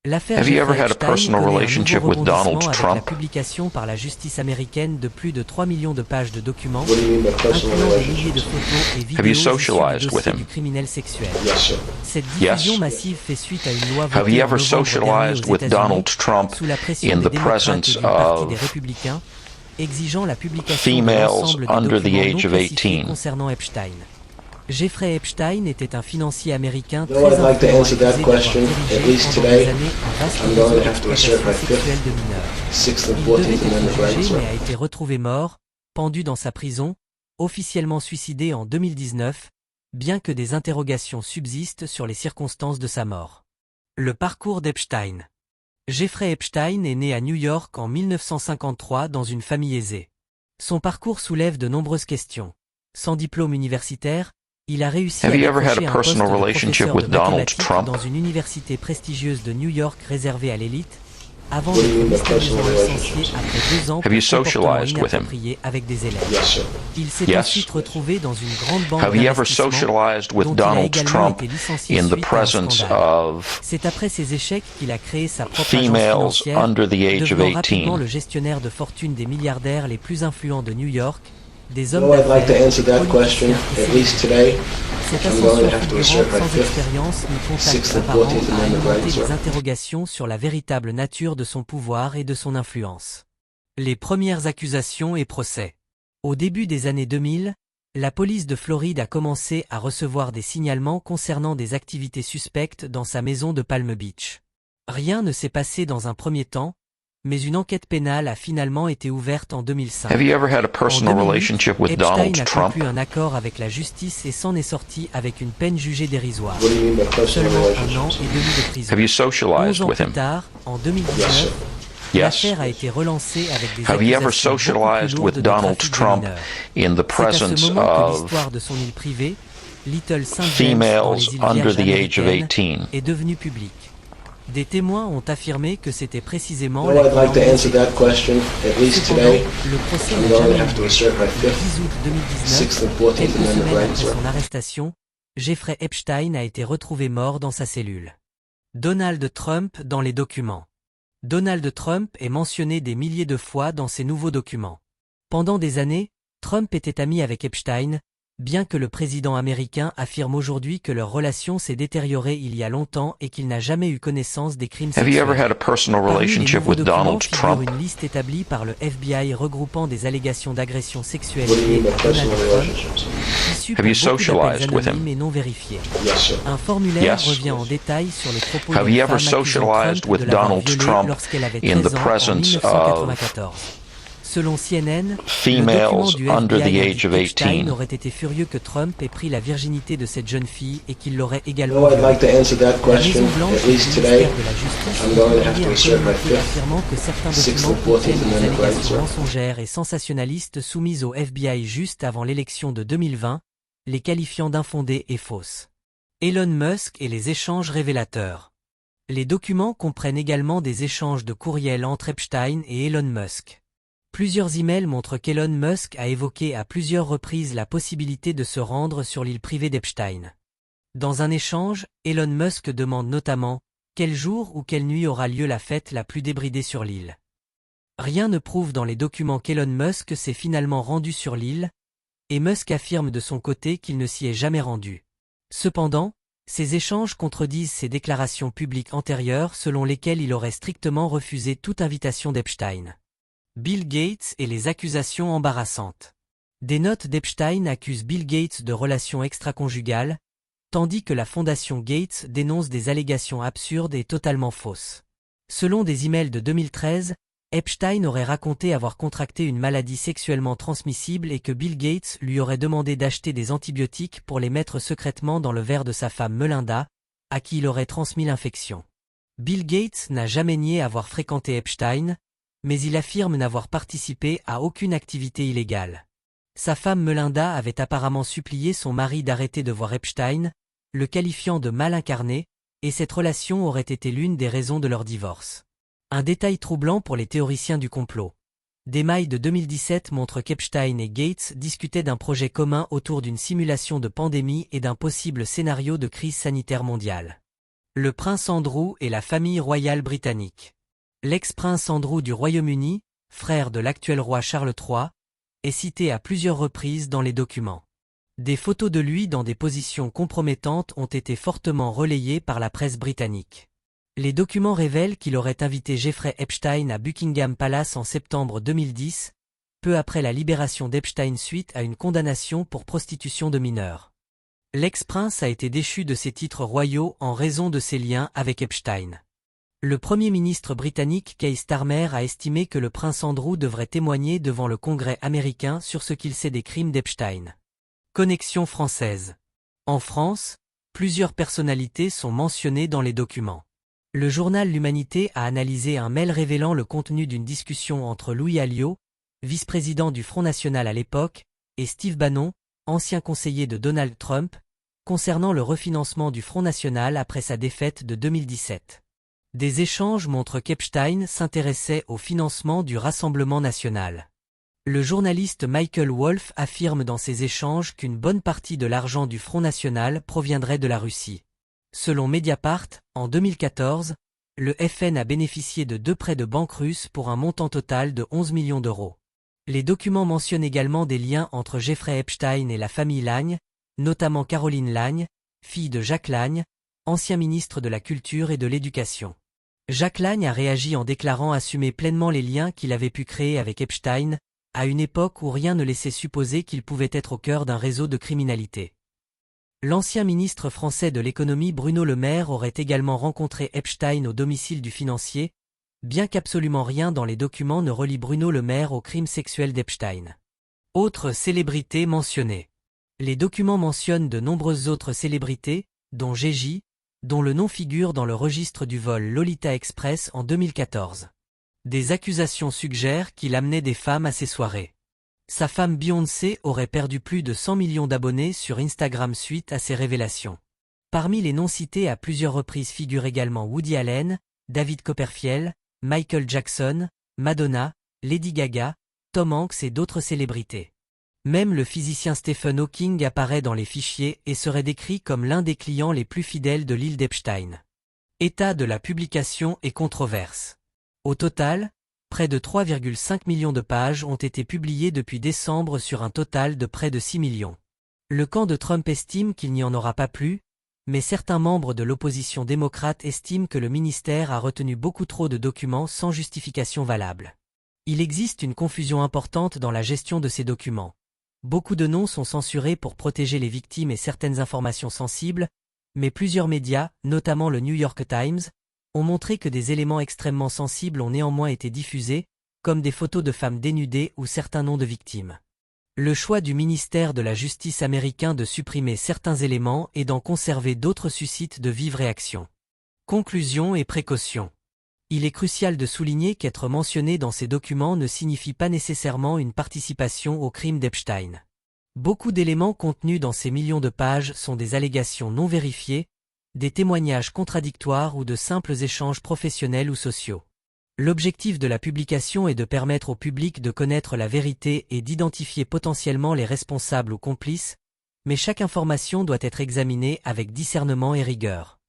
L'affaire Have you ever Jeffrey had a Epstein personal connaît un relationship nouveau with Donald rebondissement avec la Trump? publication par la justice américaine de plus de 3 millions de pages de documents, What do you mean by personal incluant des milliers de relationships? photos et Have you vidéos issues du socialized with dossier him? du criminel sexuel. Yes, sir. Cette Yes. diffusion massive fait suite à une loi Have votée you en ever novembre dernier socialized aux with Donald États-Unis Trump sous la pression in des the démocrates et presence du Parti des of républicains, exigeant la publication de females l'ensemble des under the documents age non of classifiés 18? concernant Epstein. Jeffrey Epstein était un financier américain No, très I'd like to influent answer that accusé d'avoir question, at dirigé least pendant today. des années un vaste I'm going réseau to have to assert d'exploitation my fifth, sexuelle de mineurs. sixth, and Il 14th devait Amendment être rights, jugé sir. mais a été retrouvé mort, pendu dans sa prison, officiellement suicidé en 2019, bien que des interrogations subsistent sur les circonstances de sa mort. Le parcours d'Epstein. Jeffrey Epstein est né à New York en 1953 dans une famille aisée. Son parcours soulève de nombreuses questions. Sans diplôme universitaire, il a réussi à Have you ever had décrocher a un poste de personal relationship professeur with de Donald mathématiques Trump? dans une université prestigieuse de New York réservée à l'élite, avant What do d'être you mean by mystérieusement personal licencié relationships? après 2 ans Have pour you comportement socialized with him? inapproprié avec des élèves. Yes, sir. Il s'est Yes. ensuite retrouvé dans une grande banque Have you ever d'investissement, socialized with dont il a Donald également Trump été licencié in the suite à un presence scandale. of C'est après ces échecs qu'il a créé sa propre agence females financière, under the age of devenant rapidement 18? le gestionnaire de fortune des milliardaires les plus influents de New York, des hommes No, I'd like to d'affaires, answer that question, politiciens et at least célébrités. today. Cette I'm ascension going to have to assert fulgurante my sans fifth, expérience ni contact sixth, and apparent 14th a Amendment alimenté rights, les sir. interrogations sur la véritable nature de son pouvoir et de son influence. Les premières accusations et procès. Au début des années 2000, la police de Floride a commencé à recevoir des signalements concernant des activités suspectes dans sa maison de Palm Beach. Rien ne s'est passé dans un premier temps, mais une enquête pénale a finalement été ouverte en 2005. Have you ever had a personal En 2008, relationship with Epstein Donald a Trump? conclu un accord avec la justice et s'en est sorti avec une peine jugée dérisoire. What do you mean by personal Seulement 1 an relationships? et demi de prison. Have you 11 socialized ans with plus him? tard, en Yes, 2019, sir. Yes. l'affaire a été relancée avec des Have you ever accusations beaucoup plus socialized lourdes with de Donald trafic de Trump mineurs. in the C'est à presence ce moment que of l'histoire de son île privée, Little St. James dans les females îles under Vierges the age of américaines, 18? est devenue publique. Des témoins ont affirmé que c'était précisément No, la I'd like to cliente answer that question, at least Cependant, today. le procès I'm n'a going to jamais have eu to lieu. assert my Le fifth, 10 août 2019, sixth, and 14th quelques Amendment semaines rights, après sir. son arrestation, Jeffrey Epstein a été retrouvé mort dans sa cellule. Donald Trump dans les documents. Donald Trump est mentionné des milliers de fois dans ses nouveaux documents. Pendant des années, Trump était ami avec Epstein, bien que le président américain affirme aujourd'hui que leur relation s'est détériorée il y a longtemps et qu'il n'a jamais eu connaissance des crimes Have you ever sexuels. had a personal Parmi les relationship nouveaux with documents Donald figure Trump? une liste établie par le FBI regroupant des allégations d'agression sexuelle What do you liées mean by à Donald personal Trump, relationships? issues Have you pour beaucoup socialized d'appels with him? anonymes et non vérifiés. Yes, sir. Un formulaire Yes. revient en détail sur les propos Have d'une you ever femme accusant socialized Trump with de l'avoir Donald violée Trump lorsqu'elle avait in 13 the ans en presence of 1994. Selon CNN, le document females du under the FBI age of indique qu'Epstein 18? aurait été furieux que Trump ait pris la virginité de cette jeune fille et qu'il l'aurait également No, I'd violée. like to answer that La question, Maison-Blanche at et le least ministère today. de la Justice I'm ont going to have publié to un assert my communiqué fifth, affirmant que certains sixth, documents and 14th contiennent des Amendment rights, allégations sir. mensongères et sensationnalistes soumises au FBI juste avant l'élection de 2020, les qualifiant d'infondées et fausses. Elon Musk et les échanges révélateurs. Les documents comprennent également des échanges de courriels entre Epstein et Elon Musk. Plusieurs emails montrent qu'Elon Musk a évoqué à plusieurs reprises la possibilité de se rendre sur l'île privée d'Epstein. Dans un échange, Elon Musk demande notamment quel jour ou quelle nuit aura lieu la fête la plus débridée sur l'île. Rien ne prouve dans les documents qu'Elon Musk s'est finalement rendu sur l'île, et Musk affirme de son côté qu'il ne s'y est jamais rendu. Cependant, ces échanges contredisent ses déclarations publiques antérieures selon lesquelles il aurait strictement refusé toute invitation d'Epstein. Bill Gates et les accusations embarrassantes. Des notes d'Epstein accusent Bill Gates de relations extra-conjugales, tandis que la fondation Gates dénonce des allégations absurdes et totalement fausses. Selon des emails de 2013, Epstein aurait raconté avoir contracté une maladie sexuellement transmissible et que Bill Gates lui aurait demandé d'acheter des antibiotiques pour les mettre secrètement dans le verre de sa femme Melinda, à qui il aurait transmis l'infection. Bill Gates n'a jamais nié avoir fréquenté Epstein, mais il affirme n'avoir participé à aucune activité illégale. Sa femme Melinda avait apparemment supplié son mari d'arrêter de voir Epstein, le qualifiant de mal incarné, et cette relation aurait été l'une des raisons de leur divorce. Un détail troublant pour les théoriciens du complot. Des mails de 2017 montrent qu'Epstein et Gates discutaient d'un projet commun autour d'une simulation de pandémie et d'un possible scénario de crise sanitaire mondiale. Le prince Andrew et la famille royale britannique. L'ex-prince Andrew du Royaume-Uni, frère de l'actuel roi Charles III, est cité à plusieurs reprises dans les documents. Des photos de lui dans des positions compromettantes ont été fortement relayées par la presse britannique. Les documents révèlent qu'il aurait invité Jeffrey Epstein à Buckingham Palace en septembre 2010, peu après la libération d'Epstein suite à une condamnation pour prostitution de mineurs. L'ex-prince a été déchu de ses titres royaux en raison de ses liens avec Epstein. Le Premier ministre britannique Keir Starmer a estimé que le prince Andrew devrait témoigner devant le Congrès américain sur ce qu'il sait des crimes d'Epstein. Connexion française. En France, plusieurs personnalités sont mentionnées dans les documents. Le journal L'Humanité a analysé un mail révélant le contenu d'une discussion entre Louis Alliot, vice-président du Front National à l'époque, et Steve Bannon, ancien conseiller de Donald Trump, concernant le refinancement du Front National après sa défaite de 2017. Des échanges montrent qu'Epstein s'intéressait au financement du Rassemblement national. Le journaliste Michael Wolff affirme dans ces échanges qu'une bonne partie de l'argent du Front National proviendrait de la Russie. Selon Mediapart, en 2014, le FN a bénéficié de 2 prêts de banque russes pour un montant total de 11 millions d'euros. Les documents mentionnent également des liens entre Jeffrey Epstein et la famille Lagne, notamment Caroline Lagne, fille de Jacques Lagne, ancien ministre de la Culture et de l'Éducation. Jacques Lagne a réagi en déclarant assumer pleinement les liens qu'il avait pu créer avec Epstein, à une époque où rien ne laissait supposer qu'il pouvait être au cœur d'un réseau de criminalité. L'ancien ministre français de l'économie Bruno Le Maire aurait également rencontré Epstein au domicile du financier, bien qu'absolument rien dans les documents ne relie Bruno Le Maire au crime sexuel d'Epstein. Autres célébrités mentionnées. Les documents mentionnent de nombreuses autres célébrités, dont Gégé, dont le nom figure dans le registre du vol Lolita Express en 2014. Des accusations suggèrent qu'il amenait des femmes à ses soirées. Sa femme Beyoncé aurait perdu plus de 100 millions d'abonnés sur Instagram suite à ces révélations. Parmi les noms cités à plusieurs reprises figurent également Woody Allen, David Copperfield, Michael Jackson, Madonna, Lady Gaga, Tom Hanks et d'autres célébrités. Même le physicien Stephen Hawking apparaît dans les fichiers et serait décrit comme l'un des clients les plus fidèles de l'île d'Epstein. État de la publication et controverse. Au total, près de 3,5 millions de pages ont été publiées depuis décembre sur un total de près de 6 millions. Le camp de Trump estime qu'il n'y en aura pas plus, mais certains membres de l'opposition démocrate estiment que le ministère a retenu beaucoup trop de documents sans justification valable. Il existe une confusion importante dans la gestion de ces documents. Beaucoup de noms sont censurés pour protéger les victimes et certaines informations sensibles, mais plusieurs médias, notamment le New York Times, ont montré que des éléments extrêmement sensibles ont néanmoins été diffusés, comme des photos de femmes dénudées ou certains noms de victimes. Le choix du ministère de la Justice américain de supprimer certains éléments et d'en conserver d'autres suscite de vives réactions. Conclusion et précautions. Il est crucial de souligner qu'être mentionné dans ces documents ne signifie pas nécessairement une participation au crime d'Epstein. Beaucoup d'éléments contenus dans ces millions de pages sont des allégations non vérifiées, des témoignages contradictoires ou de simples échanges professionnels ou sociaux. L'objectif de la publication est de permettre au public de connaître la vérité et d'identifier potentiellement les responsables ou complices, mais chaque information doit être examinée avec discernement et rigueur.